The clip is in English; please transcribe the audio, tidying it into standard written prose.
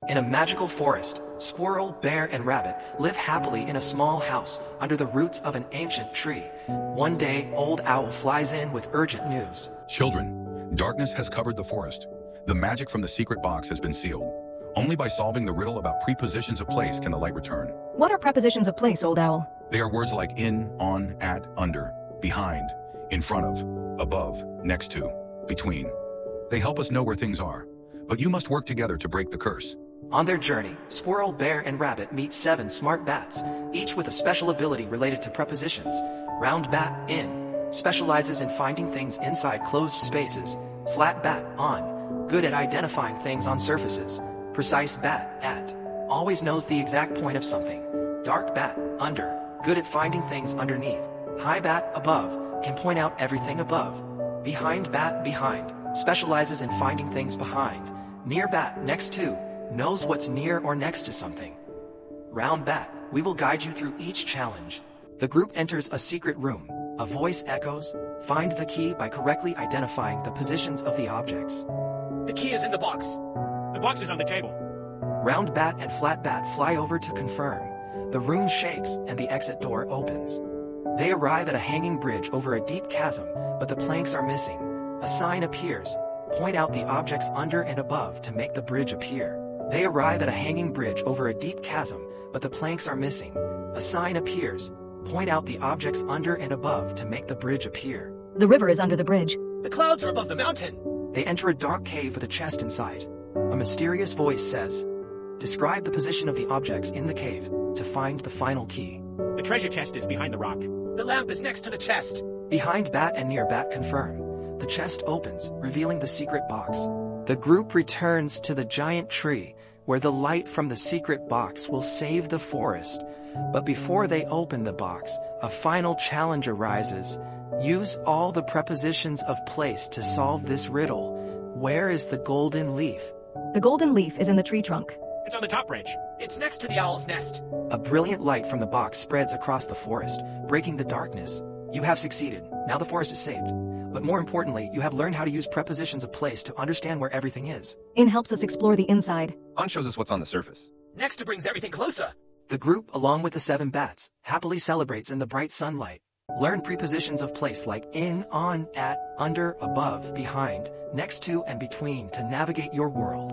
In a magical forest, squirrel, bear, and rabbit live happily in a small house under the roots of an ancient tree. One day, Old Owl flies in with urgent news. Children, darkness has covered the forest. The magic from the secret box has been sealed. Only by solving the riddle about prepositions of place can the light return. What are prepositions of place, Old Owl? They are words like in, on, at, under, behind, in front of, above, next to, between. They help us know where things are, but you must work together to break the curse. On their journey, squirrel, bear, and rabbit meet 7 smart bats, each with a special ability related to prepositions. Round bat, in, specializes in finding things inside closed spaces. Flat bat, on, good at identifying things on surfaces. Precise bat, at, always knows the exact point of something. Dark bat, under, good at finding things underneath. High bat, above, can point out everything above. Behind bat, behind, specializes in finding things behind. Near bat, next to, knows what's near or next to something. Round bat, we will guide you through each challenge. The group enters a secret room. A voice echoes, find the key by correctly identifying the positions of the objects. The key is in the box. The box is on the table. Round bat and flat bat fly over to confirm. The room shakes and the exit door opens. They arrive at a hanging bridge over a deep chasm, but the planks are missing. A sign appears. Point out the objects under and above to make the bridge appear. They arrive at a hanging bridge over a deep chasm, but the planks are missing. A sign appears. Point out the objects under and above to make the bridge appear. The river is under the bridge. The clouds are above the mountain. They enter a dark cave with a chest inside. A mysterious voice says, describe the position of the objects in the cave to find the final key. The treasure chest is behind the rock. The lamp is next to the chest. Behind bat and near bat confirm. The chest opens, revealing the secret box. The group returns to the giant tree, where the light from the secret box will save the forest. But before they open the box, a final challenge arises. Use all the prepositions of place to solve this riddle. Where is the golden leaf? The golden leaf is in the tree trunk. It's on the top branch. It's next to the owl's nest. A brilliant light from the box spreads across the forest, breaking the darkness. You have succeeded. Now the forest is saved. But more importantly, you have learned how to use prepositions of place to understand where everything is. In helps us explore the inside. On shows us what's on the surface. Next, it brings everything closer. The group, along with the 7 bats, happily celebrates in the bright sunlight. Learn prepositions of place like in, on, at, under, above, behind, next to, and between to navigate your world.